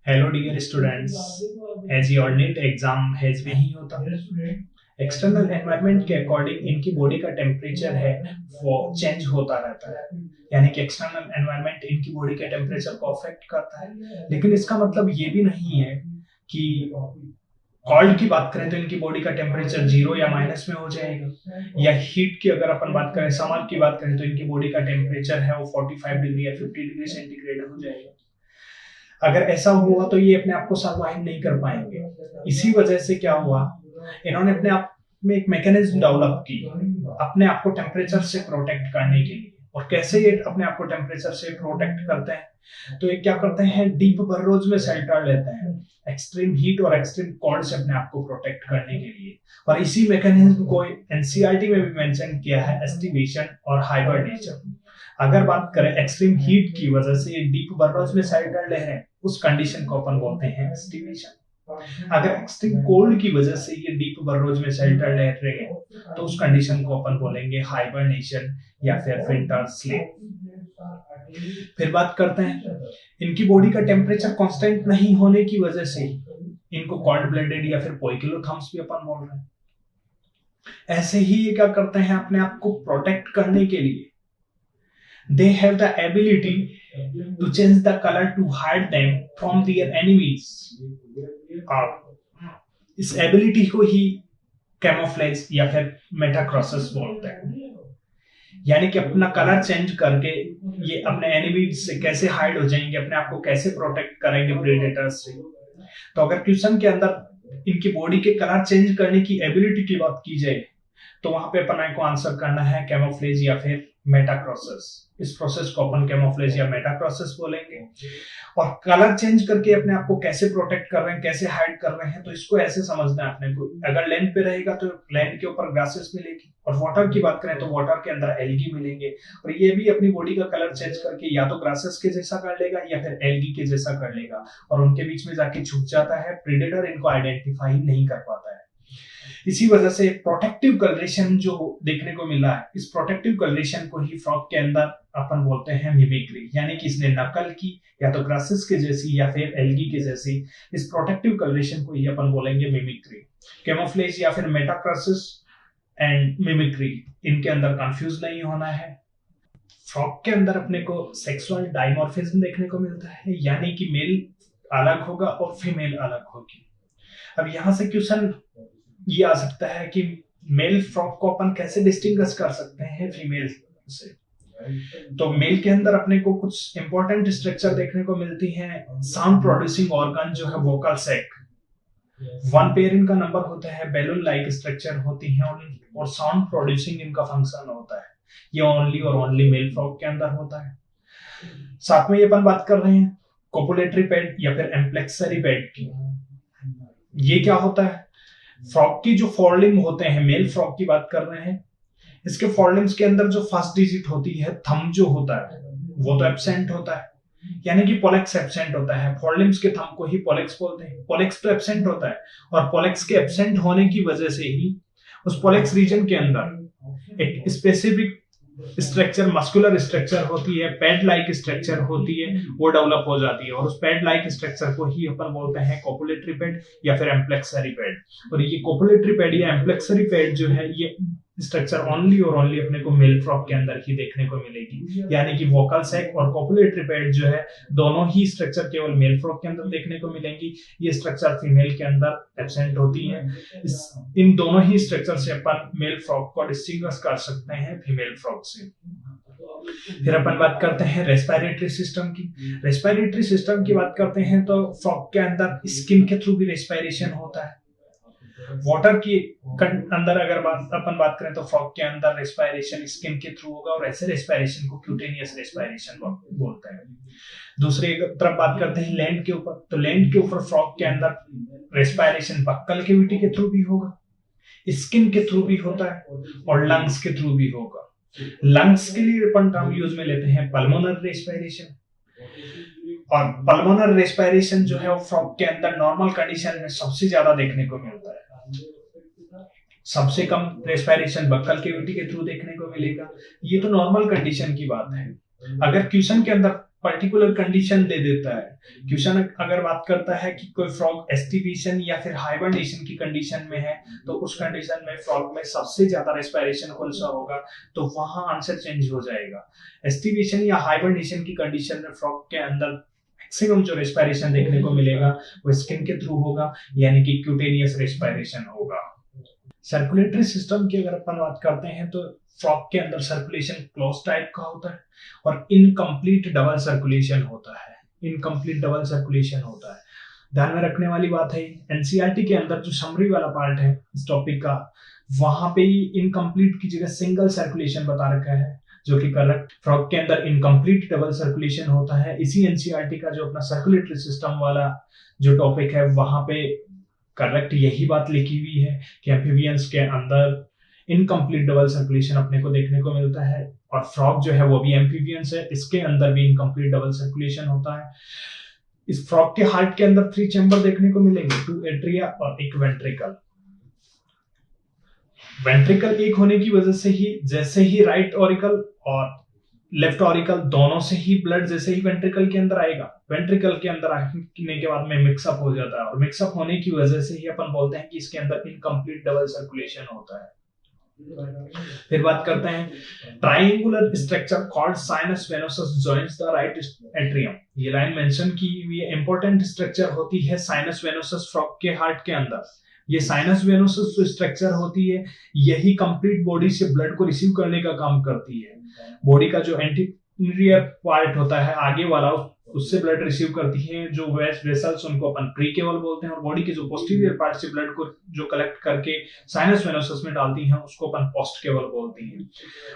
Hello dear students, as your NEET exam has नहीं होता, external environment के according इनकी बॉडी का टेम्परेचर है वो चेंज होता रहता है। यानी कि एक्सटर्नल एनवायरनमेंट इनकी बॉडी के टेम्परेचर को अफेक्ट करता है, लेकिन इसका मतलब ये भी नहीं है कि कोल्ड की बात करें तो इनकी बॉडी का टेम्परेचर जीरो या माइनस में हो जाएगा, या हीट की अगर अपन बात करें, समर की बात करें तो इनकी बॉडी का टेम्परेचर है वो 45 डिग्री या 50 डिग्री सेंटीग्रेड हो जाएगा। अगर ऐसा हुआ तो ये अपने आप को सर्वाइव नहीं कर पाएंगे। इसी वजह से क्या हुआ, इन्होंने अपने आप में एक मैकेनिज्म डेवलप की अपने आप को टेम्परेचर से प्रोटेक्ट करने के लिए। और कैसे ये अपने आप को टेम्परेचर से प्रोटेक्ट करते हैं, तो ये क्या करते हैं, डीप बर्रोज में शेल्टर लेते हैं एक्सट्रीम हीट और एक्सट्रीम कोल्ड से अपने आप को प्रोटेक्ट करने के लिए। और इसी मैकेनिज्म को एनसीईआरटी में भी मेंशन किया है, एस्टिवेशन और हाइबरनेशन। अगर बात करें एक्सट्रीम हीट की वजह से डीप बर्रोज में शेल्टर ले रहे हैं, उस कंडीशन को अपन बोलते हैं एस्टिवेशन। अगर एक्सट्रीम कोल्ड की वजह से ये डीप बर्रोज में शेल्टर ले रहे हैं तो उस कंडीशन को अपन बोलेंगे हाइबरनेशन या फिर विंटर स्लीप। फिर बात करते हैं इनकी बॉडी का टेम्परेचर कांस्टेंट नहीं होने की वजह से इनको कोल्ड ब्लडेड या फिर पोइकिलोथर्म्स भी अपन बोल रहे हैं। ऐसे ही ये क्या करते हैं, अपने आप को प्रोटेक्ट करने के लिए they have the ability to change the color to hide them from their enemies। इस एबिलिटी को ही कैमोफ्लेज या फिर मेटाक्रोसिस बोलते हैं। यानी कि अपना कलर चेंज करके ये अपने एनिमीज से कैसे हाइड हो जाएंगे, अपने आप को कैसे प्रोटेक्ट करेंगे प्रेडेटर्स से। तो अगर क्वेश्चन के अंदर इनकी बॉडी के कलर चेंज करने की एबिलिटी की बात की जाए तो वहां पे अपन को आंसर करना है कैमोफ्लेज या फिर मेटाक्रोसिस। इस प्रोसेस को अपन कैमोफ्लेज या मेटाक्रोसिस बोलेंगे। और कलर चेंज करके अपने आप को कैसे प्रोटेक्ट कर रहे हैं, कैसे हाइड कर रहे हैं, तो इसको ऐसे समझना है अपने को। अगर लैंड पे रहेगा तो लैंड के ऊपर ग्रासेस मिलेगी, और वाटर की बात करें तो वाटर के अंदर एल्गी मिलेंगे। और ये भी अपनी बॉडी का कलर चेंज करके या तो ग्रासेस के जैसा कर लेगा या फिर एल्गी के जैसा कर लेगा, और उनके बीच में जाके छुप जाता है। प्रेडेटर इनको आइडेंटिफाई नहीं कर पाता है। इसी वजह से प्रोटेक्टिव कलरेशन जो देखने को मिला है, इस प्रोटेक्टिव कलरेशन को ही फ्रॉग के अंदर अपन बोलते हैं मिमिक्री। यानी कि इसने नकल की या तो ग्रासेस के जैसी या फिर एल्गी के जैसी। इस प्रोटेक्टिव कलरेशन को ही अपन बोलेंगे मिमिक्री। कैमोफ्लेज या फिर मेटाक्रोसिस एंड मिमिक्री, इनके अंदर कंफ्यूज नहीं होना है। फ्रॉग के अंदर अपने को सेक्सुअल डाइमॉर्फिज्म देखने को मिलता है, यानी कि मेल अलग होगा और फीमेल अलग होगी। अब यहां से क्वेश्चन ये आ सकता है कि मेल फ्रॉग को अपन कैसे डिस्टिंग्विश कर सकते हैं फीमेल से। तो मेल के अंदर अपने को कुछ इंपॉर्टेंट स्ट्रक्चर देखने को मिलती हैं। साउंड प्रोड्यूसिंग ऑर्गन जो है वोकल सैक, वन पेयर इनका नंबर होता है, बैलून लाइक स्ट्रक्चर होती है, और साउंड प्रोड्यूसिंग इनका फंक्शन होता है। ये ओनली और ओनली मेल फ्रॉग के अंदर होता है। साथ में ये अपन बात कर रहे हैं कोपुलेटरी पैड या फिर एम्प्लेक्सरी पैड की। ये क्या होता है, फ्रॉग की जो फोरलिम्ब होते हैं, मेल फ्रॉग की बात कर रहे हैं, इसके फोरलिम्ब्स के अंदर जो फर्स्ट डिजिट होती है, थंब जो होता है, वो तो एब्सेंट होता है। यानी कि पोलेक्स एब्सेंट होता है। फोरलिम्ब्स के थंब को ही पोलेक्स बोलते हैं। पोलेक्स तो एब्सेंट होता है, और पोलेक्स के एब्सेंट होने की वजह से ही उस पोलेक्स रीजन के अंदर एक स्पेसिफिक स्ट्रक्चर, मस्कुलर स्ट्रक्चर होती है, पैड लाइक स्ट्रक्चर होती है, वो डेवलप हो जाती है। और उस पैड लाइक स्ट्रक्चर को ही अपन बोलते हैं कोपुलेटरी पैड या फिर एम्प्लेक्सरी पैड। और ये कोपुलेटरी पैड या एम्प्लेक्सरी पैड जो है, ये स्ट्रक्चर ओनली और ओनली अपने को मेल फ्रॉग के अंदर ही देखने को मिलेगी। यानी कि वोकल सैक और कोपुलेटरी पैड जो है, दोनों ही स्ट्रक्चर केवल मेल फ्रॉग के अंदर देखने को मिलेंगी। ये स्ट्रक्चर फीमेल के अंदर एब्सेंट होती है। इन दोनों ही स्ट्रक्चर से अपन मेल फ्रॉग को डिस्टिंग्विश कर सकते हैं फीमेल फ्रॉग से। फिर अपन बात करते हैं रेस्पिरेटरी सिस्टम की। रेस्पिरेटरी सिस्टम की बात करते हैं तो फ्रॉग के अंदर स्किन के थ्रू भी रेस्पिरेशन होता है। वाटर की अंदर अगर अपन बात करें तो फ्रॉग के अंदर रेस्पिरेशन स्किन के थ्रू होगा, और ऐसे रेस्पिरेशन को क्यूटेनियस रेस्पिरेशन बोलते हैं। दूसरी तरफ बात करते हैं लैंड के ऊपर, तो लैंड के ऊपर फ्रॉग के अंदर रेस्पिरेशन बक्कल कैविटी के थ्रू भी होगा, स्किन के थ्रू भी होता है, और लंग्स के थ्रू भी होगा। लंग्स के लिए अपन टर्म यूज में लेते हैं पल्मोनर रेस्पिरेशन। और पल्मोनर रेस्पिरेशन जो है वो फ्रॉग के अंदर नॉर्मल कंडीशन में सबसे ज्यादा देखने को मिलता है। सबसे कम रेस्पिरेशन बक्कल कैविटी के थ्रू देखने को मिलेगा। ये तो नॉर्मल कंडीशन की बात है। अगर क्वेश्चन के अंदर पर्टिकुलर कंडीशन दे देता है। क्वेश्चन अगर बात करता है कि कोई फ्रॉग एस्टिवेशन या फिर हाइबरनेशन की कंडीशन में है, तो उस कंडीशन में फ्रॉग में सबसे ज्यादा रेस्पिरेशन कौन सा होगा, तो वहां आंसर चेंज हो जाएगा। एस्टिवेशन या हाइबरनेशन की कंडीशन में फ्रॉग के अंदर मैक्सिमम जो रेस्पिरेशन देखने को मिलेगा वो स्किन के थ्रू होगा, यानी कि क्यूटेनियस रेस्पिरेशन होगा। सर्कुलेटरी सिस्टम की अगर अपन बात करते हैं तो फ्रॉग के अंदर सर्कुलेशन क्लोज टाइप का होता है और इनकम्प्लीट डबल सर्कुलेशन होता है। इनकम्प्लीट डबल सर्कुलेशन होता है, ध्यान में रखने वाली बात है। एनसीईआरटी के अंदर जो समरी वाला पार्ट है इस टॉपिक का, वहां पे ही इनकम्प्लीट की जगह सिंगल सर्कुलेशन बता रखा है, जो कि करेक्ट। फ्रॉग के अंदर इनकम्प्लीट डबल सर्कुलेशन होता है। इसी एनसीईआरटी का जो अपना सर्कुलेटरी सिस्टम वाला जो टॉपिक है, वहां पे करेक्ट यही बात लिखी हुई है कि एम्फीबियंस के अंदर इनकम्प्लीट डबल सर्कुलेशन अपने को देखने को मिलता है, और फ्रॉग जो है वो भी एम्फीबियंस है, इसके अंदर भी इनकम्प्लीट डबल सर्कुलेशन होता है। इस फ्रॉग के हार्ट के अंदर 3 चैम्बर देखने को मिलेंगे, 2 एट्रिया और 1 वेंट्रिकल। वेंट्रिकल एक होने की वजह से ही जैसे ही राइट ऑरिकल और लेफ्ट ऑरिकल दोनों से ही ब्लड जैसे ही वेंट्रिकल के अंदर आएगा, वेंट्रिकल के अंदर आने के बाद में मिक्सअप हो जाता है, और मिक्सअप होने की वजह से ही अपन बोलते हैं कि इसके अंदर इनकम्प्लीट डबल सर्कुलेशन होता है। फिर बात करते हैं triangular structure called sinus venosus joins the right atrium. ये लाइन मेंशन की हुई है, इंपॉर्टेंट स्ट्रक्चर होती है साइनस वेनोसस फ्रॉग के हार्ट के अंदर। ये साइनस वेनोसस जो स्ट्रक्चर होती है, यही कंप्लीट बॉडी से ब्लड को रिसीव करने का काम करती है। बॉडी का जो एंटीरियर पार्ट होता है आगे वाला, उससे ब्लड रिसीव करती है जो वेसल्स, उनको अपन प्रीकेवल बोलते हैं, और बॉडी के जो पोस्टीरियर पार्ट से ब्लड को जो कलेक्ट करके साइनस वेनोसस में डालती हैं, उसको अपन पोस्टकेवल बोलती हैं।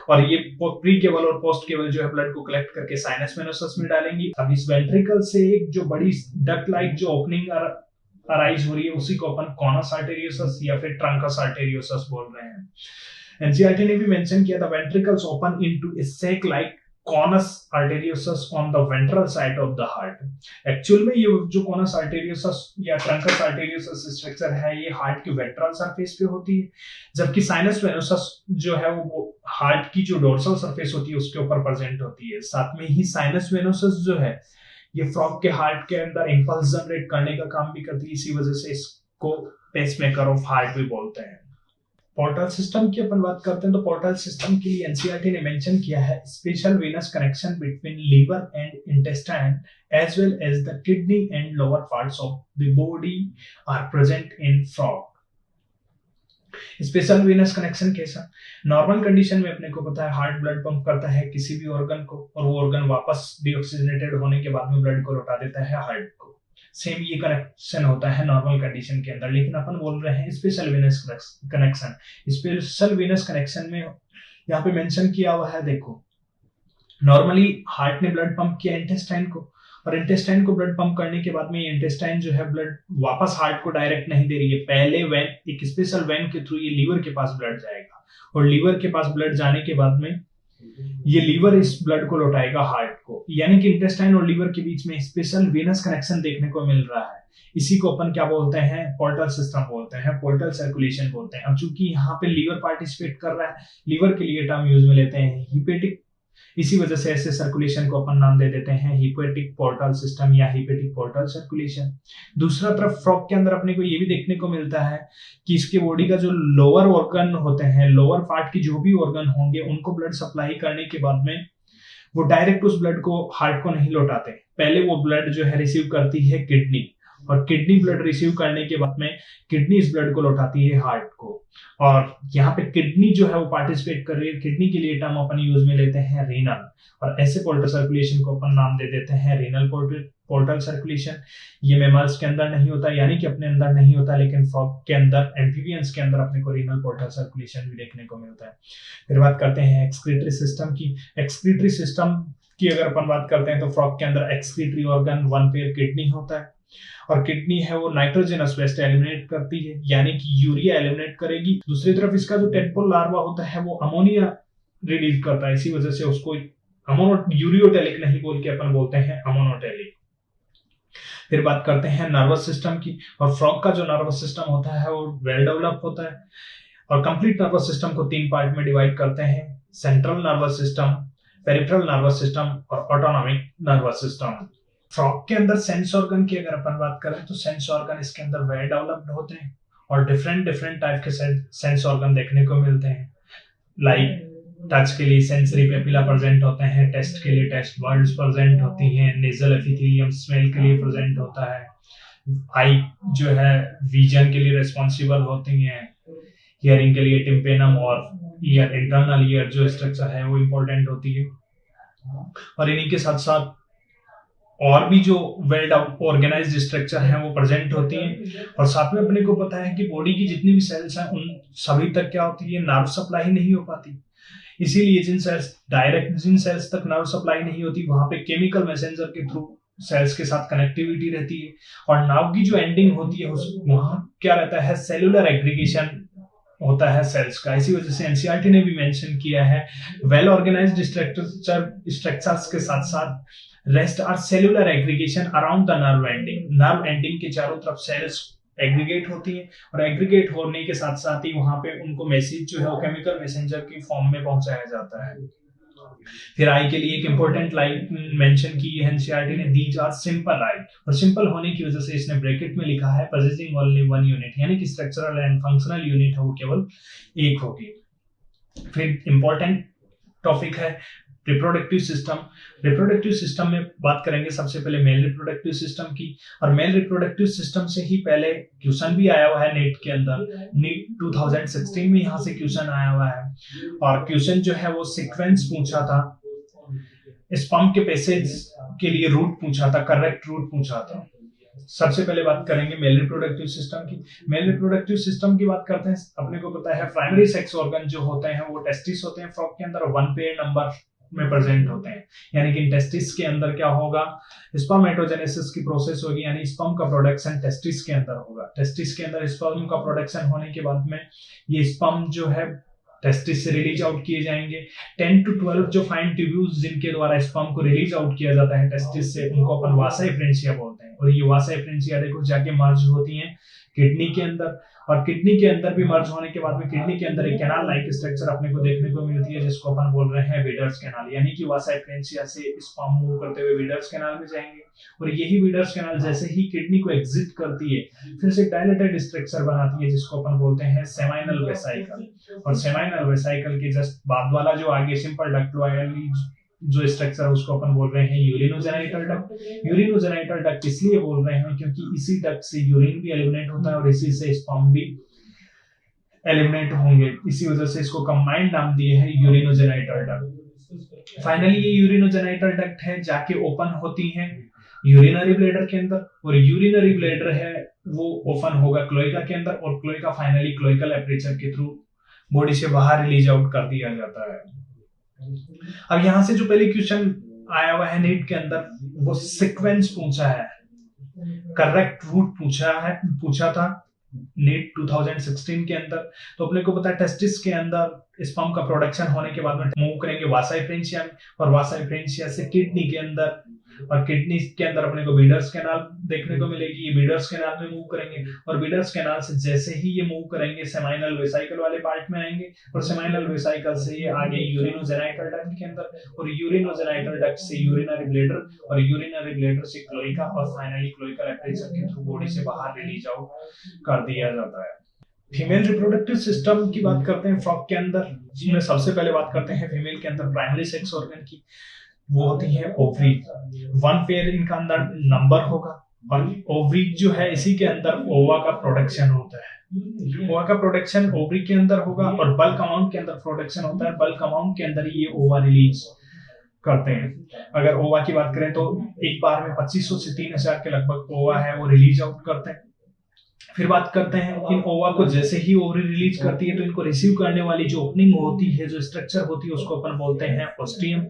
और ये प्रीकेवल और पोस्टकेवल जो है ब्लड को कलेक्ट करके साइनस वेनोसस में डालेंगी। अब इस वेंट्रिकल से एक जो बड़ी डक्ट लाइक जो ओपनिंग अराइज हो रही है, उसी को अपन कॉनस आर्टेरियोसस या फिर ट्रंकस आर्टेरियोसस बोल रहे हैं। एनसीईआरटी ने भी मेंशन किया था ventricles open into a sac like conus arteriosus on the ventral side of the heart. Actual में ये जो कॉनस आर्टेरियोसस या ट्रंकस आर्टेरियोसस स्ट्रक्चर है, ये हार्ट के वेंट्रल सरफेस पे होती है, जबकि साइनस वेनोसस जो है वो हार्ट की जो डोर्सल सरफेस होती है उसके ऊपर प्रेजेंट होती है। साथ में ही साइनस वेनोसस जो है ये फ्रॉग के हार्ट के अंदर इंपल्स जनरेट करने का काम भी करती है, इसी वजह से इसको पेसमेकर ऑफ हार्ट भी बोलते हैं। पोर्टल सिस्टम की अपन बात करते हैं तो पोर्टल सिस्टम के लिए एनसीईआरटी ने मेंशन किया है special venous connection between liver and intestine as well as the kidney and lower parts of the body are present in frog. Special venous connection कैसा? नॉर्मल कंडीशन में अपने को पता है हार्ट ब्लड पंप करता है किसी भी ऑर्गन को, और वो ऑर्गन वापस डीऑक्सीजनेटेड होने के बाद में ब्लड को लौटा देता है हार्ट को। सेम ये कनेक्शन होता है नॉर्मल कंडीशन के अंदर, लेकिन अपन बोल रहे हैं special venous connection. Special venous connection में यहाँ पे मेंशन किया हुआ है, देखो नॉर्मली हार्ट ने ब्लड पंप किया इंटेस्टाइन को, और इंटेस्टाइन को ब्लड पंप करने के बाद में ये इंटेस्टाइन जो है ब्लड वापस हार्ट को डायरेक्ट नहीं दे रही है, पहले वेन एक स्पेशल वेन के थ्रू ये लीवर के पास ब्लड जाएगा, और लीवर के पास ब्लड जाने के बाद में ये लीवर इस ब्लड को लौटाएगा हार्ट को। यानी कि इंटेस्टाइन और लीवर के बीच में स्पेशल वेनस कनेक्शन देखने को मिल रहा है। इसी को अपन क्या बोलते हैं? पोर्टल सिस्टम बोलते हैं, पोर्टल सर्कुलेशन बोलते हैं। अब चूंकि यहाँ पे लीवर पार्टिसिपेट कर रहा है, लीवर के लिए टर्म यूज में लेते हैं हिपेटिक, इसी वजह से ऐसे सर्कुलेशन को अपन नाम दे देते हैं हिपेटिक पोर्टल सिस्टम या हिपेटिक पोर्टल सर्कुलेशन। दूसरा तरफ फ्रॉग के अंदर अपने को ये भी देखने को मिलता है कि इसके बॉडी का जो लोअर ऑर्गन होते हैं, लोअर पार्ट की जो भी ऑर्गन होंगे, उनको ब्लड सप्लाई करने के बाद में वो डायरेक्ट उस ब्लड को हार्ट को नहीं लौटाते, पहले वो ब्लड जो है रिसीव करती है किडनी, और किडनी ब्लड रिसीव करने के बाद में किडनी इस ब्लड को लौटाती है हार्ट को। और यहाँ पे किडनी जो है वो पार्टिसिपेट कर रही है, किडनी के लिए टर्म अपन यूज में लेते हैं रीनल, और ऐसे पोर्टल सर्कुलेशन को अपन नाम दे देते हैं रीनल पोर्टल सर्कुलेशन। ये मैमल्स के अंदर नहीं होता, यानी कि अपने अंदर नहीं होता, लेकिन फ्रॉग के अंदर, एम्फीबियंस के अंदर अपने को रीनल पोर्टल सर्कुलेशन भी देखने को मिलता है। फिर बात करते हैं एक्सक्रीटरी सिस्टम की। एक्सक्रीटरी सिस्टम की अगर अपन बात करते हैं तो फ्रॉग के अंदर एक्सक्रीटरी ऑर्गन 1 पेयर किडनी होता है, और किडनी है वो नाइट्रोजनस वेस्ट एलिमिनेट करती है, यानी कि यूरिया एलिमिनेट करेगी। दूसरी तरफ इसका जो टेडपोल लार्वा होता है वो अमोनिया रिलीज करता है, इसी वजह से उसको यूरियोटेलिक नहीं बोल के अपन बोलते हैं अमोनोटेलिक। फिर बात करते हैं नर्वस सिस्टम की, और फ्रॉग का जो नर्वस सिस्टम होता है वो वेल डेवलप होता है, और कंप्लीट नर्वस सिस्टम को 3 पार्ट में डिवाइड करते हैं। Central nervous system, peripheral nervous system और ऑटोनॉमिक नर्वस सिस्टम। फ्रॉग के अंदर सेंस ऑर्गन की अगर अपन बात करें तो सेंस ऑर्गन इसके अंदर वेल डेवलप्ड होते हैं और डिफरेंट डिफरेंट टाइप के सेंस ऑर्गन देखने को मिलते हैं। लाइक टच के लिए सेंसरी पेपिला प्रेजेंट होते हैं, टेस्ट के लिए टेस्ट बर्ड्स प्रेजेंट होती हैं, नेजल एपिथेलियम स्मेल के लिए प्रेजेंट होता है, आई जो है विजन के लिए रिस्पॉन्सिबल होती हैं, हियरिंग के लिए टिम्पेनम और ईयर इंटरनल ईयर जो स्ट्रक्चर है वो इम्पोर्टेंट होती है। और इन्हीं के साथ साथ और भी जो वेल ऑर्गेनाइज्ड स्ट्रक्चर हैं वो प्रेजेंट होती हैं। और साथ में अपने को पता है कि बॉडी की जितनी भी सेल्स हैं उन सभी तक क्या होती है, नर्व सप्लाई नहीं हो पाती। इसीलिए जिन सेल्स तक नर्व सप्लाई नहीं होती वहां पे केमिकल मैसेंजर के थ्रू सेल्स के साथ कनेक्टिविटी रहती है। और नाव की जो एंडिंग होती है वहां क्या रहता है, सेलुलर एग्रीगेशन होता है सेल्स का। इसी वजह से एनसीईआरटी ने भी मेंशन किया है वेल ऑर्गेनाइज्ड स्ट्रक्चर्स के साथ साथ rest are cellular aggregation around the nerve ending. Nerve ending के चारों तरफ सेल्स एग्रीगेट होती है और एग्रीगेट होने के साथ साथ ही वहां पे उनको मैसेज जो है वो केमिकल मैसेंजर की फॉर्म में पहुंचाया जाता है। फिर आई के लिए एक इंपॉर्टेंट लाइन मेंशन की है एनसीईआरटी ने, दीज आर सिंपल आई, और सिंपल होने की वजह से इसने ब्रैकेट में लिखा है पोजेसिंग ओनली वन यूनिट, यानी कि स्ट्रक्चरल एंड फंक्शनल यूनिट है वो केवल एक होगी। फिर इंपॉर्टेंट टॉपिक है रिप्रोडक्टिव सिस्टम। रिप्रोडक्टिव सिस्टम में बात करेंगे सबसे पहले मेल रिप्रोडक्टिव सिस्टम की। और मेल रिप्रोडक्टिव सिस्टम से ही पहले क्वेश्चन भी आया हुआ है नीट के अंदर, नीट 2016 में यहाँ से क्वेश्चन आया हुआ है। और क्वेश्चन जो है वो सीक्वेंस पूछा था, स्पर्म के पैसेज के लिए रूट पूछा था, करेक्ट रूट पूछा था। सबसे पहले बात करेंगे मेल रिप्रोडक्टिव सिस्टम की। मेल रिप्रोडक्टिव सिस्टम की बात करते हैं, अपने को पता है प्राइमरी सेक्स ऑर्गन जो होते हैं वो टेस्टिस होते हैं फ्रॉग के अंदर, वन पेयर नंबर में प्रेजेंट होते हैं। यानी कि टेस्टिस के अंदर क्या होगा, स्पर्मेटोजेनेसिस की प्रोसेस होगी, यानी स्पर्म का प्रोडक्शन टेस्टिस के अंदर होगा। टेस्टिस के अंदर स्पर्म का प्रोडक्शन होने के बाद में ये स्पर्म जो है टेस्टिस से रिलीज आउट किए जाएंगे। 10 to 12 जो फाइन ट्यूब्यूल्स जिनके द्वारा स्पर्म को रिलीज आउट किया जाता है टेस्टिस से, उनको अपन वासा एफ्रेंशिया बोलते हैं। और ये वासा एफ्रेंशिया देखो जाके मर्ज होती हैं किडनी के अंदर, और किडनी के अंदर भी मर्ज होने के बाद में किडनी के अंदर एक कैनाल लाइक स्ट्रक्चर अपने को देखने को मिलती है जिसको अपन बोल रहे हैं विडर्स कैनाल। यानी कि वासा एफ्रेंशिया से स्पर्म मूव करते हुए विडर्स कैनाल में जाएंगे, और यही विडर्स कैनाल जैसे ही किडनी को एग्जिट करती है फिर से डायलेटेड स्ट्रक्चर बनाती है जिसको अपन बोलते हैं सेमाइनल वेसाइकल। और सेमाइनल वेसाइकल के जस्ट बाद वाला जो आगे सिंपल डक्ट वाली जो स्ट्रक्चर है उसको अपन बोल रहे हैं यूरिनोजेनाइटल डक्ट। यूरिनोजेनाइटल डक्ट इसलिए बोल रहे हैं क्योंकि इसी डक्ट से यूरिन भी एलिमिनेट होता है और इसी से स्पर्म भी एलिमिनेट होंगे, इसी वजह से इसको कंबाइंड नाम दिए हैं यूरिनोजेनाइटल डक्ट। फाइनली ये यूरिनोजेनाइटल डक्ट है जाके ओपन होती हैं यूरिनरी ब्लैडर के अंदर, और यूरिनरी ब्लैडर है वो ओपन होगा क्लोएका के अंदर, और क्लोएका फाइनली क्लोइकल एपर्चर के थ्रू बॉडी से बाहर रिलीज आउट कर दिया जाता है। अब यहां से जो पहले क्वेश्चन आया हुआ है नीट के अंदर वो सीक्वेंस पूछा है, करेक्ट रूट पूछा था नीट 2016 के अंदर। तो अपने को पता है टेस्टिस के अंदर स्पर्म का प्रोडक्शन होने के बाद में मूव करेंगे वासा एफ्रेंशिया में, और वासा एफ्रेंशिया से किडनी के अंदर, और किडनी के अंदर अपने को बीडर्स कैनाल देखने को मिलेगी। ये बीडर्स कैनाल में मूव करेंगे, और बीडर्स कैनाल से जैसे ही ये मूव करेंगे सेमाइनल वेसाइकल वाले पार्ट में आएंगे, और सेमाइनल वेसाइकल से ये आगे यूरिनोजेनाइटल डक्ट के अंदर, और यूरिनोजेनाइटल डक्ट से यूरिनरी ब्लैडर, और यूरिनरी ब्लैडर से क्लोइका, और फाइनली क्लोइकल एपर्चर के थ्रू बॉडी से बाहर रिलीज आउट कर दिया जाता है। फीमेल रिप्रोडक्टिव सिस्टम की बात करते हैं फ्रॉग के अंदर, जिसमें सबसे पहले बात करते हैं फीमेल के अंदर प्राइमरी सेक्स ऑर्गन की, वो होती है ओवरी। वन पेयर इनका अंदर नंबर होगा, और ओवरी जो है इसी के अंदर ओवा का प्रोडक्शन होता है। ओवा का प्रोडक्शन ओवरी के अंदर होगा, और बल्क अमाउंट के अंदर प्रोडक्शन होता है। बल्क अमाउंट के अंदर ये ओवा रिलीज करते हैं। अगर ओवा की बात करें तो एक बार में 2500 से 3000 के लगभग ओवा है वो रिलीज आउट करते हैं। फिर बात करते हैं इन ओवा को जैसे ही ओवरी रिलीज करती है तो इनको रिसीव करने वाली जो ओपनिंग होती है, जो स्ट्रक्चर होती है, उसको अपन बोलते हैं ओस्टियम।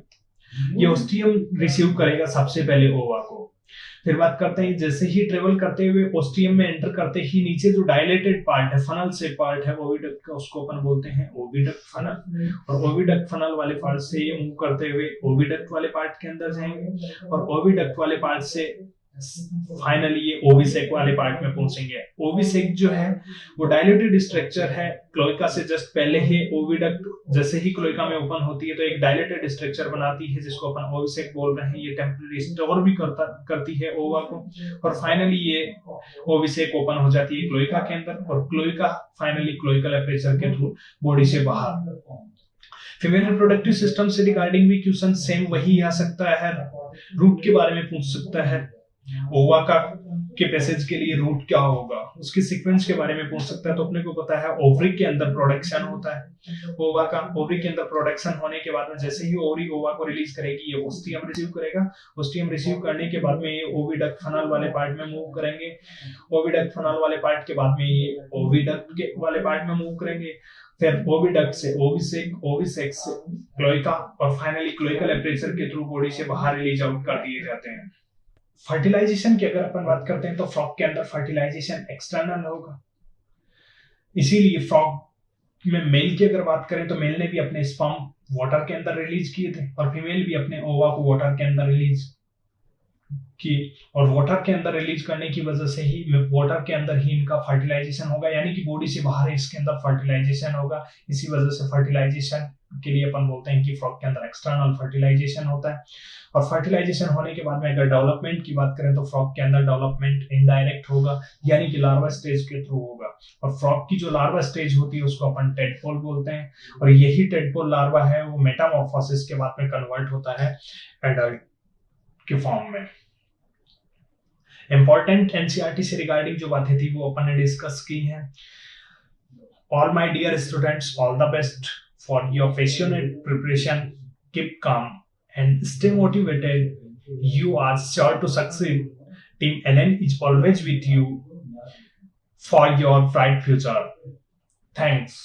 ये ओस्टियम रिसीव करेगा सबसे पहले ओवा को। फिर बात करते हैं जैसे ही ट्रेवल करते हुए ओस्टियम में एंटर करते ही नीचे जो डायलेटेड पार्ट है, फनल से पार्ट है ओविडक्ट का, उसको अपन बोलते हैं ओविडक्ट फनल। और ओविडक्ट फनल वाले पार्ट से ये मूव करते हुए ओविडक्ट वाले पार्ट के अंदर जाएंगे, और ओविडक्ट वाले पार्ट से फाइनली ये ओविसेक वाले पार्ट में पहुंचेंगे। ओविसेक जो है वो डायलेटेड स्ट्रक्चर है, क्लोइका से जस्ट पहले ही ओविडक्ट जैसे ही क्लोइका में ओपन होती है तो एक डायलेटेड स्ट्रक्चर बनाती है जिसको अपन ओविसेक बोल रहे हैं। ये टेम्पररी स्टोर भी करती है ओवा को, और फाइनली ये ओविसेक ओपन हो जाती है क्लोइका के अंदर, और क्लोइका फाइनली क्लोइकल एपर्चर के थ्रू बॉडी से बाहर। फीमेल रिप्रोडक्टिव सिस्टम से रिगार्डिंग भी क्वेश्चन सेम वही आ सकता है, रूट के बारे में पूछ सकता है, ओवा का के पैसेज के लिए रूट क्या होगा, उसके सीक्वेंस के बारे में पूछ सकता है। तो अपने को पता है ओवरी के अंदर प्रोडक्शन होता है, ओवा का ओवरी के अंदर प्रोडक्शन होने के बाद में जैसे ही ओवरी ओवा को रिलीज करेगी ये ओस्टियम रिसीव करेगा, ओस्टियम रिसीव करने के बाद में ये ओविडक्ट फनल वाले पार्ट में मूव करेंगे, ओविडक्ट फनल वाले पार्ट के बाद में ये ओविडक्ट के वाले पार्ट में मूव करेंगे, फिर ओविडक्ट से ओविसेक, ओविसेक से क्लोइका, और फाइनली क्लोइकल एपर्चर के थ्रू बॉडी से बाहर रिलीज आउट कर दिए जाते हैं। फर्टिलाइजेशन की अगर अपन बात करते हैं तो फ्रॉग के अंदर फर्टिलाइजेशन एक्सटर्नल होगा, इसीलिए फ्रॉग में मेल की अगर बात करें तो मेल ने भी अपने स्पर्म वाटर के अंदर रिलीज किए थे, और फीमेल भी अपने ओवा को वाटर के अंदर रिलीज की, और वाटर के अंदर रिलीज करने की वजह से ही वाटर के अंदर ही इनका फर्टिलाइजेशन होगा, यानी कि बॉडी से बाहर इसके अंदर फर्टिलाइजेशन होगा। इसी वजह से फर्टिलाइजेशन के लिए अपन बोलते हैं कि फ्रॉग के अंदर एक्सटर्नल फर्टिलाइजेशन होता है। और फर्टिलाइजेशन होने के बाद में अगर डेवलपमेंट की बात करें तो फ्रॉग के अंदर डेवलपमेंट इनडायरेक्ट होगा, यानी कि लार्वा स्टेज के थ्रू होगा, और फ्रॉग की जो लार्वा स्टेज होती है उसको अपन टेडपोल बोलते हैं, और यही टेडपोल लार्वा है वो मेटामॉर्फोसिस के बाद में कन्वर्ट होता है एडल्ट के फॉर्म में। इंपॉर्टेंट एनसीईआरटी से रिगार्डिंग जो बातें थी वो अपन ने डिस्कस की हैं। All my dear students, all the best for your passionate preparation, keep calm and stay motivated. You are sure to succeed. Team LN is always with you for your bright future. Thanks.